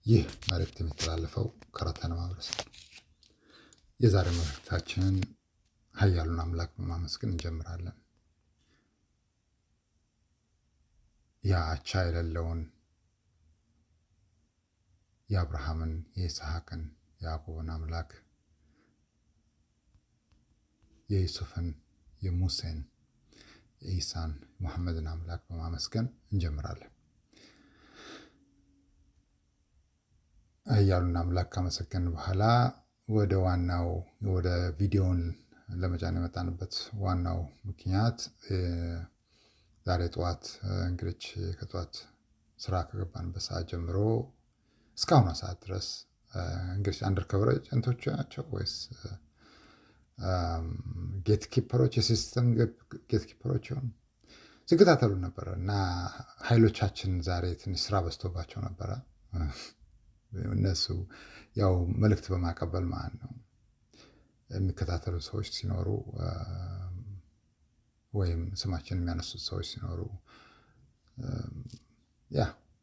ይህ መልእክት የሚተላለፈው ከረተና ማህበረሰብ ነው። የዛሬ መልእክታችንን ኃያሉን አምላክ በማመስገን እንጀምራለን። ያ አቻ የሌለውን የአብርሃምን፣ የይስሐቅን፣ የያዕቆብን አምላክ የዩሱፍን፣ የሙሴን፣ የኢሳን፣ ሙሐመድን አምላክ በማመስገን እንጀምራለን። ኃያሉን አምላክ ካመሰገን በኋላ ወደ ቪዲዮውን ለመጫን የመጣንበት ዋናው ምክንያት ዛሬ ጠዋት እንግዲህ ከጠዋት ስራ ከገባንበት ሰዓት ጀምሮ እስካሁኗ ሰዓት ድረስ እንግዲህ አንደር ከቨር ኤጀንቶች ናቸው ወይስ ጌት ኪፐሮች፣ የሲስተም ጌት ኪፐሮች ሆኑ ሲከታተሉ ነበረ እና ኃይሎቻችን ዛሬ ትንሽ ስራ በዝቶባቸው ነበረ። እነሱ ያው መልእክት በማቀበል ማለት ነው የሚከታተሉ ሰዎች ሲኖሩ ወይም ስማችን የሚያነሱት ሰዎች ሲኖሩ ያ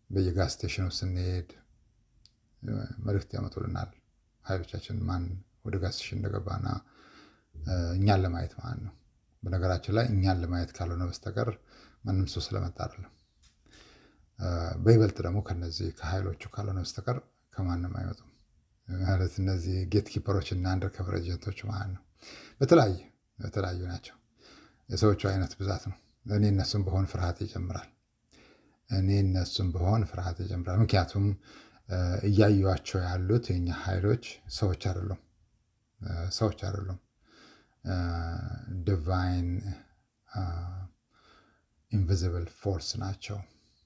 በየጋዝ ስቴሽኑ ስንሄድ መልእክት ያመጡልናል። ኃይሎቻችን ማን ወደ ጋዝ ስቴሽን እንደገባና እኛን ለማየት ማለት ነው። በነገራችን ላይ እኛን ለማየት ካልሆነ በስተቀር ማንም ሰው ስለመጣ አይደለም። በይበልጥ ደግሞ ከነዚህ ከኃይሎቹ ካልሆነ በስተቀር ከማንም አይመጡም ማለት እነዚህ ጌት ኪፐሮች እና አንደር ከቨር ኤጀንቶች ማለት ነው። በተለያዩ ናቸው። የሰዎቹ አይነት ብዛት ነው። እኔ እነሱም በሆን ፍርሃት ይጨምራል። ምክንያቱም እያዩዋቸው ያሉት የኛ ኃይሎች ሰዎች አይደሉም። ዲቫይን ኢንቪዚብል ፎርስ ናቸው።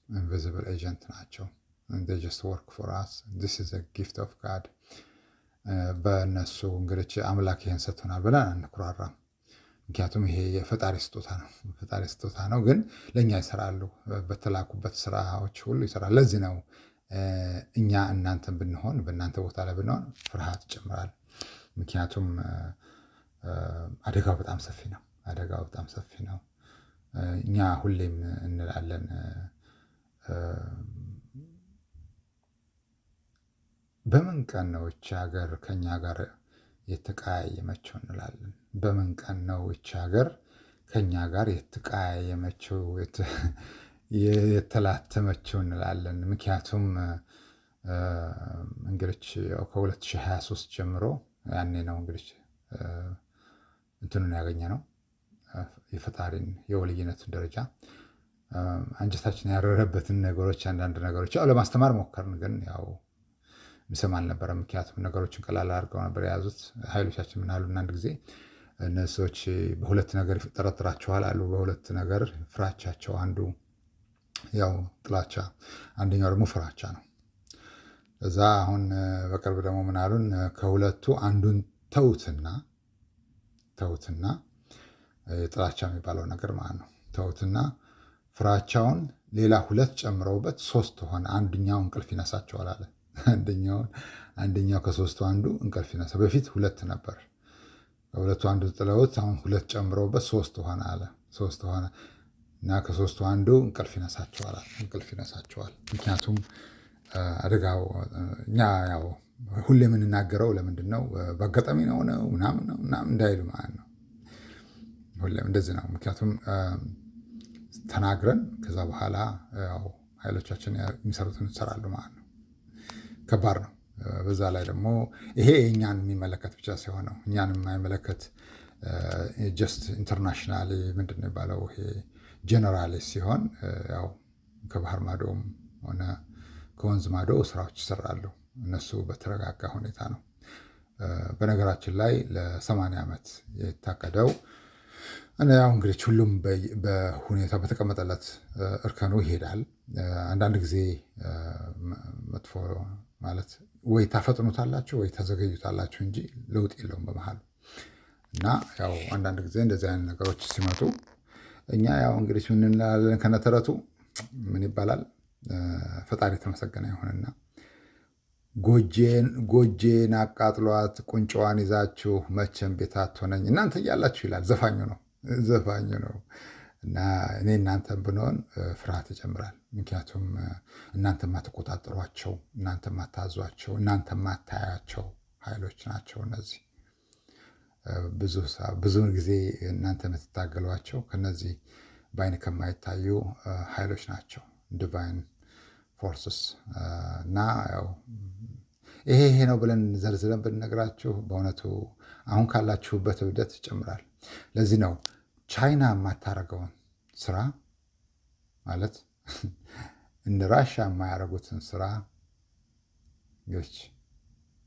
ኢንቪዚብል ኤጀንት ናቸው። they just work for us. this is a gift of God. በእነሱ እንግዲህ አምላክ ይሄን ሰጥቶናል ብለን አንኩራራም። ምክንያቱም ይሄ የፈጣሪ ስጦታ ነው። ግን ለእኛ ይሰራሉ። በተላኩበት ስራዎች ሁሉ ይሰራል። ለዚህ ነው እኛ እናንተን ብንሆን በእናንተ ቦታ ላይ ብንሆን ፍርሃት ይጨምራል። ምክንያቱም አደጋው በጣም ሰፊ ነው። እኛ ሁሌም እንላለን በምን ቀን ነው እቺ ሀገር ከኛ ጋር የተቀያየመችው እንላለን። በምን ቀን ነው እቺ ሀገር ከኛ ጋር የተቀያየመችው የተላተመችው እንላለን። ምክንያቱም እንግዲህ ከ2023 ጀምሮ ያኔ ነው እንግዲህ እንትኑን ያገኘ ነው የፈጣሪን የወልይነቱን ደረጃ አንጀታችን ያረረበትን አንዳንድ ነገሮች ለማስተማር ሞከርን። ግን ያው ሚሰማ አልነበረም። ምክንያቱም ነገሮችን ቀላል አድርገው ነበር የያዙት ኃይሎቻችን። ምን አሉ አንድ ጊዜ እነዚህ ሰዎች በሁለት ነገር ይጠረጥራቸዋል አሉ። በሁለት ነገር ፍራቻቸው፣ አንዱ ያው ጥላቻ፣ አንደኛው ደግሞ ፍራቻ ነው። እዛ አሁን በቅርብ ደግሞ ምን አሉን ከሁለቱ አንዱን ተውትና ጥላቻ የሚባለው ነገር ማለት ነው ተውትና ፍራቻውን ሌላ ሁለት ጨምረውበት 3 ሆነ። አንደኛው እንቅልፍ ይነሳቸዋል አለ። አንደኛው ከ3ቱ አንዱ እንቅልፍ ይነሳ። በፊት 2 ነበር። ከሁለቱ አንዱ ጥለውት አሁን 2 ጨምረውበት 3 ሆነ አለ። 3 ሆነ እና ከ3ቱ አንዱ እንቅልፍ ይነሳቸዋል። ምክንያቱም አደጋው እኛ ያው ሁሌ የምንናገረው ለምንድን ነው በአጋጣሚ ነው ምናምን እንዳይሉ ማለት ነው። ሁሌም እንደዚህ ነው። ምክንያቱም ተናግረን ከዛ በኋላ ያው ኃይሎቻችን የሚሰሩትን ይሰራሉ ማለት ነው። ከባድ ነው። በዛ ላይ ደግሞ ይሄ እኛን የሚመለከት ብቻ ሲሆን ነው። እኛን የማይመለከት ጀስት ኢንተርናሽናሊ ምንድን ነው የሚባለው ይሄ ጀነራሊ ሲሆን ያው ከባህር ማዶም ሆነ ከወንዝ ማዶ ስራዎች ይሰራሉ። እነሱ በተረጋጋ ሁኔታ ነው። በነገራችን ላይ ለ80 ዓመት የታቀደው ያው እንግዲህ ሁሉም በሁኔታ በተቀመጠለት እርከኑ ይሄዳል። አንዳንድ ጊዜ መጥፎ ማለት ወይ ታፈጥኑታላችሁ ወይ ታዘገዩታላችሁ እንጂ ለውጥ የለውም በመሃል እና ያው አንዳንድ ጊዜ እንደዚህ አይነት ነገሮች ሲመጡ እኛ ያው እንግዲህ ምን እንላለን ከነተረቱ ምን ይባላል ፈጣሪ የተመሰገነ ይሁንና ጎጄን አቃጥሏት ቁንጫዋን ይዛችሁ መቼም ቤት አትሆነኝ እናንተ እያላችሁ ይላል። ዘፋኙ ነው እና እኔ እናንተን ብንሆን ፍርሃት ይጨምራል። ምክንያቱም እናንተ የማትቆጣጠሯቸው፣ እናንተ የማታዟቸው፣ እናንተ የማታያቸው ኃይሎች ናቸው እነዚህ። ብዙ ጊዜ እናንተ የምትታገሏቸው ከነዚህ በአይን ከማይታዩ ኃይሎች ናቸው፣ ዲቫይን ፎርስስ። እና ያው ይሄ ነው ብለን ዘርዝረን ብንነግራችሁ በእውነቱ አሁን ካላችሁበት እብደት ይጨምራል። ለዚህ ነው ቻይና የማታረገውን ስራ ማለት እንደ ራሻ የማያደርጉትን ስራ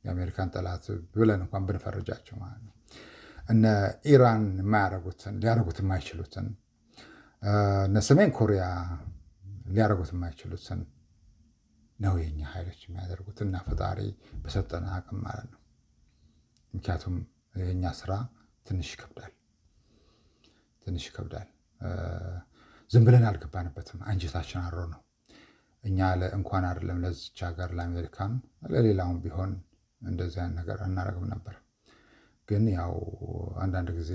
የአሜሪካን ጠላት ብለን እንኳን ብንፈርጃቸው ማለት ነው። እነ ኢራን የማያደርጉትን ሊያደርጉት የማይችሉትን፣ እነ ሰሜን ኮሪያ ሊያደርጉት የማይችሉትን ነው የኛ ኃይሎች የሚያደርጉት እና ፈጣሪ በሰጠን አቅም ማለት ነው። ምክንያቱም የኛ ስራ ትንሽ ይከብዳል። ዝም ብለን አልገባንበትም። አንጀታችን አሮ ነው። እኛ እንኳን አይደለም ለዚች ሀገር ለአሜሪካን፣ ለሌላውም ቢሆን እንደዚህ አይነት ነገር አናረግም ነበር። ግን ያው አንዳንድ ጊዜ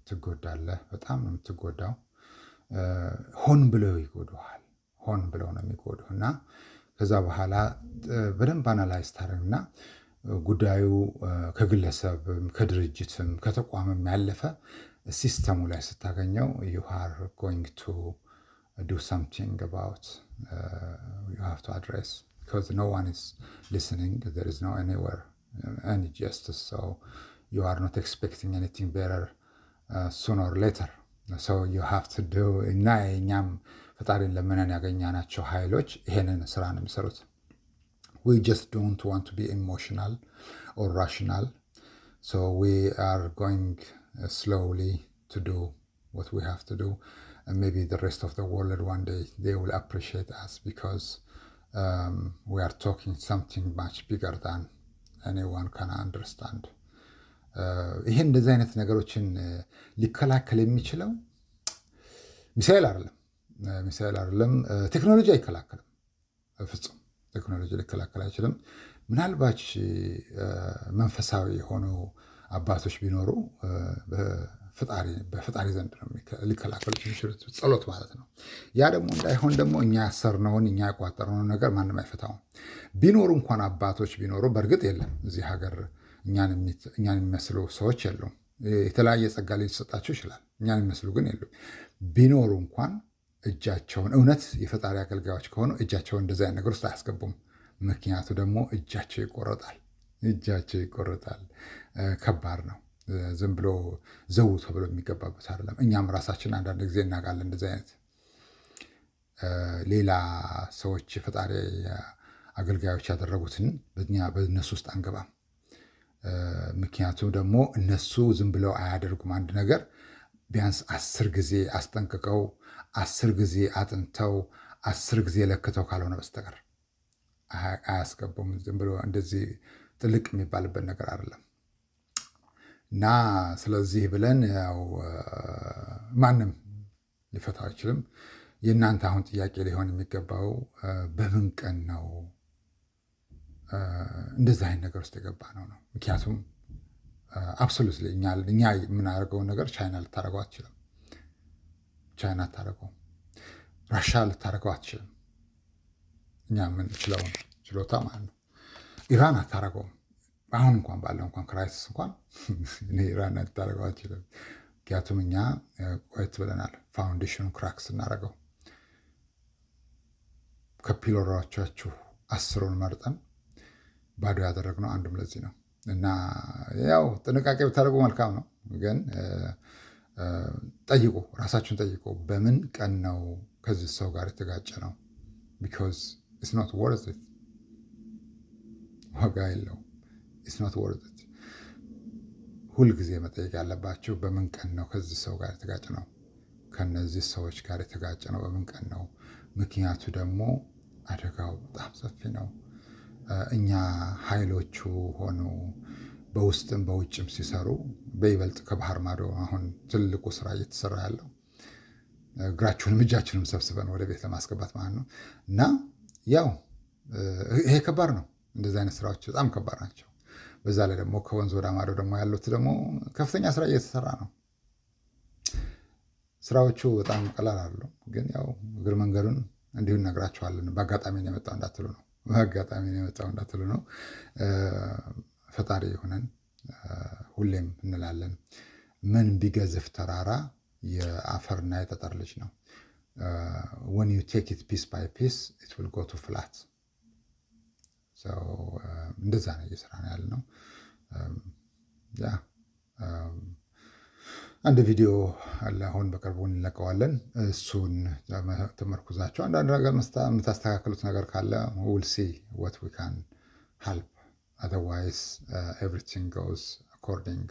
ትጎዳለህ። በጣም ነው የምትጎዳው። ሆን ብለው ይጎዱሃል። ሆን ብለው ነው የሚጎዱ እና ከዛ በኋላ በደንብ አናላይዝ ታደርግና ጉዳዩ ከግለሰብም ከድርጅትም ከተቋምም ያለፈ ሲስተሙ ላይ ስታገኘው you are going to do something about you have to address because no one is listening. There is no anywhere any justice, so you are not expecting anything better sooner or later. So you have to do እና የእኛም ፈጣሪን ለምነን ያገኛናቸው ኃይሎች ይሄንን ስራ ነው የሚሰሩት። We just don't want to be emotional or rational, so we are going slowly to do what we have to do, and maybe the rest of the world one day they will appreciate us because we are talking something much bigger than anyone can understand. ይሄ እንደዚህ አይነት ነገሮችን ሊከላከል የሚችለው ሚሳኤል አይደለም፣ ቴክኖሎጂ አይከላከልም። ፍጹም ቴክኖሎጂ ሊከላከል አይችልም። ምናልባት መንፈሳዊ የሆኑ አባቶች ቢኖሩ በፈጣሪ ዘንድ ነው ሊከላከሉት የሚችሉት፣ ጸሎት ማለት ነው። ያ ደግሞ እንዳይሆን ደግሞ እኛ ያሰርነውን እኛ ያቋጠርነውን ነገር ማንም አይፈታውም። ቢኖሩ እንኳን አባቶች ቢኖሩ፣ በእርግጥ የለም እዚህ ሀገር እኛን የሚመስሉ ሰዎች የሉም። የተለያየ ጸጋ ሊሰጣቸው ይችላል፣ እኛን የሚመስሉ ግን የሉም። ቢኖሩ እንኳን እጃቸውን እውነት የፈጣሪ አገልጋዮች ከሆኑ እጃቸውን እንደዚህ አይነት ነገር ውስጥ አያስገቡም። ምክንያቱ ደግሞ እጃቸው ይቆረጣል። ከባድ ነው። ዝም ብሎ ዘው ተብሎ የሚገባበት አይደለም። እኛም ራሳችን አንዳንድ ጊዜ እናውቃለን እንደዚህ አይነት ሌላ ሰዎች የፈጣሪ አገልጋዮች ያደረጉትን በእነሱ ውስጥ አንገባም። ምክንያቱም ደግሞ እነሱ ዝም ብለው አያደርጉም። አንድ ነገር ቢያንስ 10 ጊዜ አስጠንቅቀው 10 ጊዜ አጥንተው 10 ጊዜ ለክተው ካልሆነ በስተቀር አያስገቡም። ዝም ብሎ እንደዚህ ጥልቅ የሚባልበት ነገር አይደለም እና ስለዚህ ብለን ያው ማንም ሊፈታው አይችልም። የእናንተ አሁን ጥያቄ ሊሆን የሚገባው በምን ቀን ነው እንደዚህ አይነት ነገር ውስጥ የገባ ነው። ምክንያቱም አብሶሉትሊ እኛ የምናደርገውን ነገር ቻይና ልታደርገው አትችልም። ቻይና አታደርገውም። ራሻ ልታደርገው አትችልም። እኛ የምንችለውን ችሎታ ማለት ነው። ኢራን አታደርገውም። አሁን እንኳን ባለው እንኳን ክራይሲስ እንኳን ኢራን ልታደርገው አትችልም። ምክንያቱም እኛ ቆየት ብለናል ፋውንዴሽኑ ክራክ ስናደርገው። ከፒሎራቻችሁ 10ን መርጠን ባዶ ያደረግነው አንዱም ለዚህ ነው። እና ያው ጥንቃቄ ብታደርጉ መልካም ነው። ግን ራሳችሁን ጠይቁ። በምን ቀን ነው ከዚህ ሰው ጋር የተጋጨ ነው? ቢኮዝ ኢትስ ኖት ወርዝ ኢት፣ ዋጋ የለው። ኢትስ ኖት ወርዝ ኢት። ሁልጊዜ መጠየቅ ያለባችሁ በምን ቀን ነው ከዚህ ሰው ጋር የተጋጨ ነው? ከነዚህ ሰዎች ጋር የተጋጨ ነው በምን ቀን ነው? ምክንያቱ ደግሞ አደጋው በጣም ሰፊ ነው። እኛ ኃይሎቹ ሆኑ በውስጥም በውጭም ሲሰሩ በይበልጥ ከባህር ማዶ አሁን ትልቁ ስራ እየተሰራ ያለው እግራችሁንም እጃችሁንም ሰብስበን ወደ ቤት ለማስገባት ማለት ነው። እና ያው ይሄ ከባድ ነው። እንደዚህ አይነት ስራዎች በጣም ከባድ ናቸው። በዛ ላይ ደግሞ ከወንዝ ወደ ማዶ ደግሞ ያሉት ደግሞ ከፍተኛ ስራ እየተሰራ ነው። ስራዎቹ በጣም ቀላል አሉ፣ ግን ያው እግር መንገዱን እንዲሁ እነግራችኋለን። በአጋጣሚ ነው የመጣው እንዳትሉ ነው። በአጋጣሚ ነው የመጣው እንዳትሉ ነው። ፈጣሪ የሆነን ሁሌም እንላለን። ምን ቢገዝፍ ተራራ የአፈርና የጠጠር ልጅ ነው። when you take it piece by piece it will go to flat። እንደዛ ነው እየሰራ ነው ያለ ነው። አንድ ቪዲዮ አለ፣ አሁን በቅርቡ እንለቀዋለን። እሱን ተመርኩዛቸው አንዳንድ ነገር የምታስተካክሉት ነገር ካለ we'll see what we can help, otherwise everything goes according